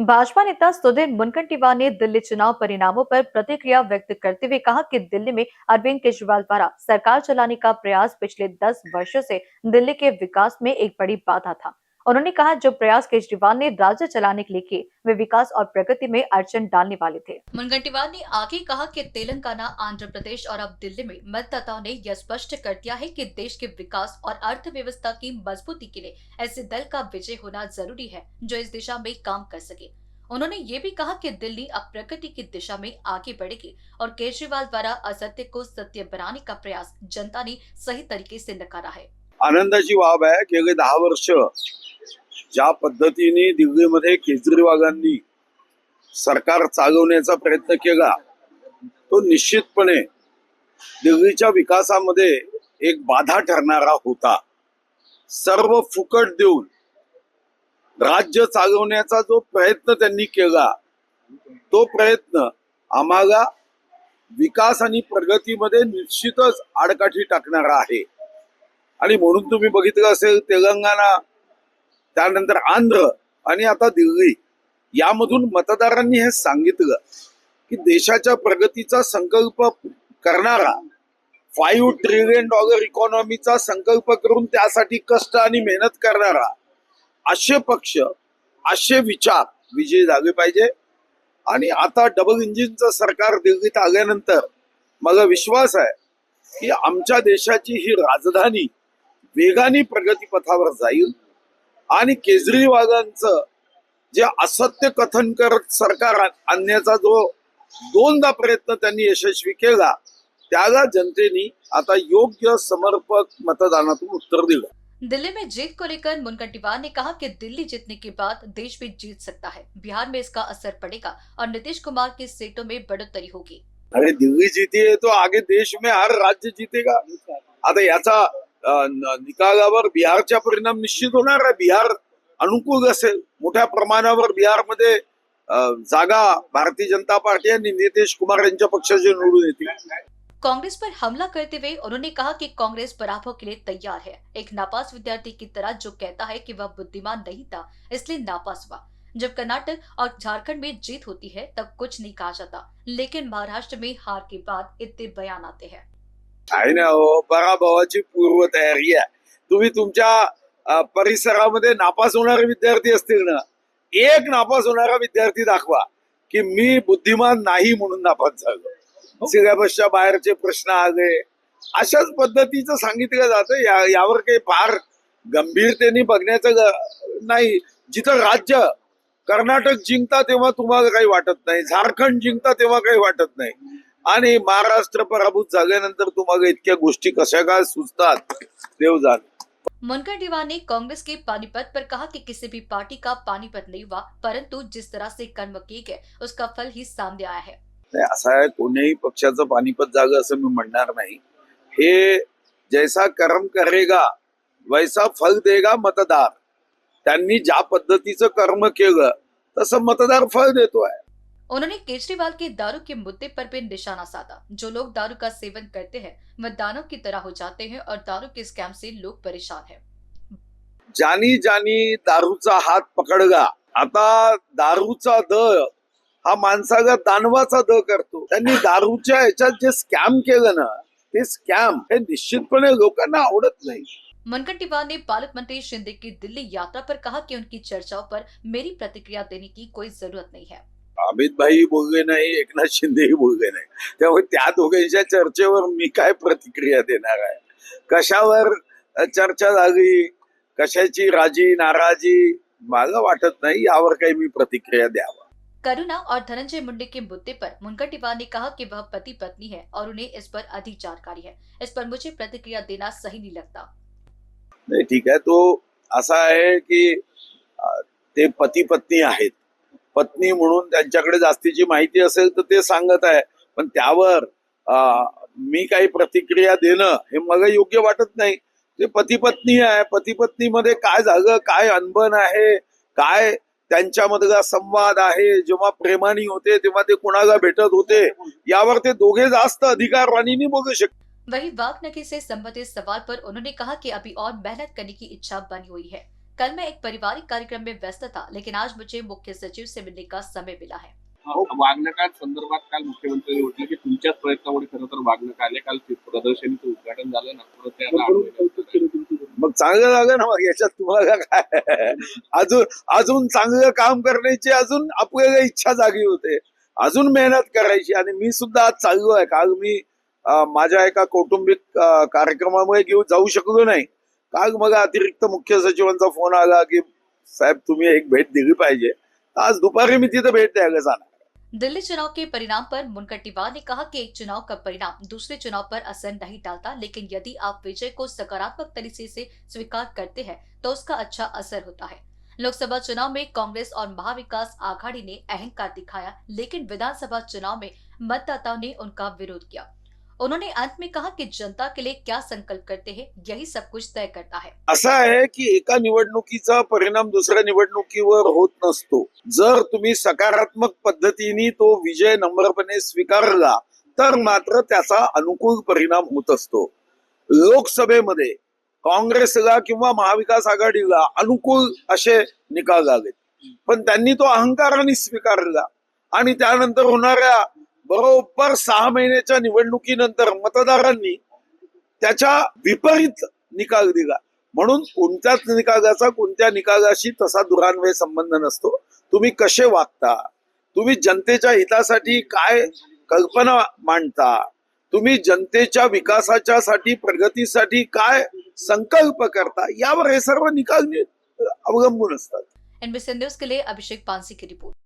भाजपा नेता सुधीर मुनगंटीवार ने दिल्ली चुनाव परिणामों पर प्रतिक्रिया व्यक्त करते हुए कहा कि दिल्ली में अरविंद केजरीवाल द्वारा सरकार चलाने का प्रयास पिछले 10 वर्षों से दिल्ली के विकास में एक बड़ी बाधा था। उन्होंने कहा जो प्रयास केजरीवाल ने राज्य चलाने के लिए किए वे विकास और प्रगति में अड़चन डालने वाले थे। मुनगंटीवार ने आगे कहा कि तेलंगाना, आंध्र प्रदेश और अब दिल्ली में मतदाताओं ने यह स्पष्ट कर दिया है कि देश के विकास और अर्थव्यवस्था की मजबूती के लिए ऐसे दल का विजय होना जरूरी है जो इस दिशा में काम कर सके। उन्होंने ये भी कहा कि दिल्ली अब प्रगति की दिशा में आगे बढ़ेगी और केजरीवाल द्वारा असत्य को सत्य बनाने का प्रयास जनता ने सही तरीके से नकारा है। आनंदाची बाब आहे की गेली 10 वर्ष ज्या पद्धतीने दिल्लीमध्ये केजरीवालांनी सरकार चालवण्याचा प्रयत्न केला तो निश्चितपणे दिल्लीच्या विकासामध्ये एक बाधा ठरणारा होता। सर्व फुकट देऊन राज्य चालवण्याचा जो प्रयत्न त्यांनी केला तो प्रयत्न आम्हाला विकास आणि प्रगतीमध्ये निश्चितच आडकाठी टाकणारा आहे। आणि म्हणून तुम्ही बघितलं असेल तेलंगणा, त्यानंतर आंध्र आणि आता दिल्ली यामधून मतदारांनी हे सांगितलं की देशाच्या प्रगतीचा संकल्प करणारा $5 ट्रिलियन इकॉनॉमीचा संकल्प करून त्यासाठी कष्ट आणि मेहनत करणारा असे पक्ष, असे विचार विजयी झाले पाहिजे। आणि आता डबल इंजिनचं सरकार दिल्लीत आल्यानंतर मला विश्वास आहे की आमच्या देशाची ही राजधानी वेगाने प्रगतीपथावर जाईल आणि केजरीवालांचं जे असत्य कथन करत सरकार आणण्याचा जो दोनदा प्रयत्न त्यांनी यशस्वी केला त्याला जनतेने आता योग्य समर्पक मतदानातून उत्तर दिलं। दिल्ली में जीत को लेकर मुनगंटीवार ने कहा कि दिल्ली जीतने के बाद देश भी जीत सकता है, बिहार में इसका असर पड़ेगा और नीतीश कुमार की सीटों में बढ़ोतरी होगी। अरे दिल्ली जीती है तो आगे देश में हर राज्य जीतेगा। आता याचा निकालावर बिहारचा परिणाम निश्चित होणार आहे। बिहार अनुकूल असेल, मोठ्या प्रमाणावर बिहारमध्ये जागा भारतीय जनता पार्टी आणि नितीश कुमार यांच्या पक्षाचे निवडून येतील। कांग्रेस पर हमला करते हुए उन्होंने कहा कि कांग्रेस पराभव के लिए तैयार है, एक नापास विद्यार्थी की तरह जो कहता है कि वह बुद्धिमान नहीं था इसलिए नापास हुआ। जब कर्नाटक और झारखंड में जीत होती है तब कुछ नहीं कहा जाता, लेकिन महाराष्ट्र में हार के बाद इतने बयान आते हैं। आहे ना हो, पराभवाची पूर्व तयारी आहे। तुम्ही तुमच्या परिसरामध्ये नापास होणारे विद्यार्थी असतील ना, एक नापास होणारा विद्यार्थी दाखवा की मी बुद्धिमान नाही म्हणून नापास झालो, सिलेबसच्या बाहेरचे प्रश्न आले, अशाच पद्धतीचं सांगितलं जातं। यावर काही फार गंभीरतेने बघण्याचं नाही। जिथं राज्य कर्नाटक जिंकता तेव्हा तुम्हाला काही वाटत नाही, झारखंड जिंकता तेव्हा काही वाटत नाही, आणि महाराष्ट्र पराभूत झाल्यानंतर तुम्हाला इतक्या गोष्टी कशा काय सुचतात देव जाणे। मुनगंटीवार ने कांग्रेस के पानीपत पर कहा कि किसी भी पार्टी का पानीपत नहीं हुआ, परंतु जिस तरह से कर्म किए गए उसका फल ही सामने आया है। असं आहे, कोणीही पक्षाचं पानिपत जागं असं मी म्हणणार नाही। हे जैसा कर्म करेगा वैसा फल देगा मतदार। त्यांनी ज्या पद्धतीचं कर्म केलं तसं मतदार फल देतो आहे। उन्होंने केजरीवाल के दारू के मुद्दे पर भी निशाना साधा। जो लोग दारू का सेवन करते हैं वह दानव की तरह हो जाते हैं और दारू के स्कैम से लोग परेशान हैं। जानी जानी दारूचा हात पकडला, आता दारूचा द हा माणसाला दानवाचा द करतो। त्यांनी दारूच्या ह्याच्यात जे स्कॅम केलं ना, ते स्कॅम हे निश्चितपणे लोकांना आवडत नाही। मुनगंटीवार ने पालक मंत्री शिंदे की दिल्ली यात्रा पर कहा कि उनकी चर्चाओं पर मेरी प्रतिक्रिया देने की कोई जरूरत नहीं है। अमित भाई बोलले नाही, एकनाथ शिंदेही बोलले नाही, त्यामुळे त्या दोघांच्या चर्चेवर मी काय प्रतिक्रिया देणार आहे? कशावर चर्चा झाली, कशाची राजी नाराजी, मला वाटत नाही यावर काही मी प्रतिक्रिया द्यावा। करुणा और धनंजय मुंडे के मुद्दे पर मुनगंटीवार ने कहा कि वह पति पत्नी है और उन्हें इस पर अधिक जानकारी है, इस पर मुझे प्रतिक्रिया देना सही नहीं लगता। नाही ठीक आहे, तो असा आहे की ते पती पत्नी आहेत, पत्नी म्हणून त्यांच्याकडे जास्तीची माहिती असेल तर ते सांगत आहे, पण त्यावर मी काही प्रतिक्रिया देणं हे मला योग्य वाटत नाही। ते पती पत्नी आहे, पती पत्नी मध्ये काय झालं, काय अनबन आहे, काय त्यांच्यामधला संवाद आहे, जेव्हा प्रेमाने होते तेव्हा ते कोणाला भेटत होते, यावर ते दोघे जास्त अधिकारवाणीने बोलू शकतात। वहीं वाघनगी से संबंधित सवाल पर उन्होंने कहा कि अभी और मेहनत करने की इच्छा बनी हुई है। कल मैं एक पारिवारिक कार्यक्रम में व्यस्त था, लेकिन आज मुझे मुख्य सचिव से मिलने का समय मिला है। वागणकार संदर्भात काल मुख्यमंत्र्यांनी म्हटलं की तुमच्याच प्रयत्नामुळे खरं तर वागणक आले. काल प्रदर्शनीचं उद्घाटन झालं नागपुरात ते आता आढळले. मग चांगलं झालं ना. मग याच्यात तुम्हाला काय अजून अजून चांगलं काम करण्याची अजून आपल्याला इच्छा जागी होते, अजून मेहनत करायची. आणि मी सुद्धा आज चाललो आहे. काल मी माझ्या एका कौटुंबिक कार्यक्रमामुळे घेऊन जाऊ शकलो नाही. काल मला अतिरिक्त मुख्य सचिवांचा फोन आला की साहेब तुम्ही एक भेट दिली पाहिजे. आज दुपारी मी तिथे भेट द्यायला जाणार. दिल्ली चुनाव के परिणाम पर मुनगंटीवार ने कहा कि एक चुनाव का परिणाम दूसरे चुनाव पर असर नहीं डालता, लेकिन यदि आप विजय को सकारात्मक तरीके से स्वीकार करते हैं तो उसका अच्छा असर होता है। लोकसभा चुनाव में कांग्रेस और महाविकास आघाड़ी ने अहंकार दिखाया, लेकिन विधानसभा चुनाव में मतदाताओं ने उनका विरोध किया। उन्होंने अंत में कहा कि जनता के लिए क्या संकल्प करते हैं यही सब कुछ तय करता है। असं आहे की एका निवडणुकीचा परिणाम दुसऱ्या निवडणुकीवर होत नसतो. जर तुम्ही सकारात्मक पद्धतीने तो विजय नम्रपणे स्वीकारला तर मात्र त्याचा अनुकूल परिणाम होत असतो. लोकसभेमध्ये काँग्रेसला किंवा महाविकास आघाडीला अनुकूल असे निकाल आले, पण त्यांनी तो अहंकाराने स्वीकारला आणि त्यानंतर होणाऱ्या बरोबर 6 महिन्याच्या निवडणुकीनंतर मतदारांनी त्याच्या विपरीत निकाल दिला. म्हणून कोणत्याच निकालाचा कोणत्या निकालाशी तसा दुरान्वय संबंध नसतो. तुम्ही कसे वागता, तुम्ही जनतेच्या हितासाठी काय कल्पना मांडता, तुम्ही जनतेच्या विकासाच्या साठी प्रगतीसाठी काय संकल्प करता, यावर हे सर्व निकाल अवलंबून असतात. एनबीसी न्यूज के लिए अभिषेक पानसी की रिपोर्ट।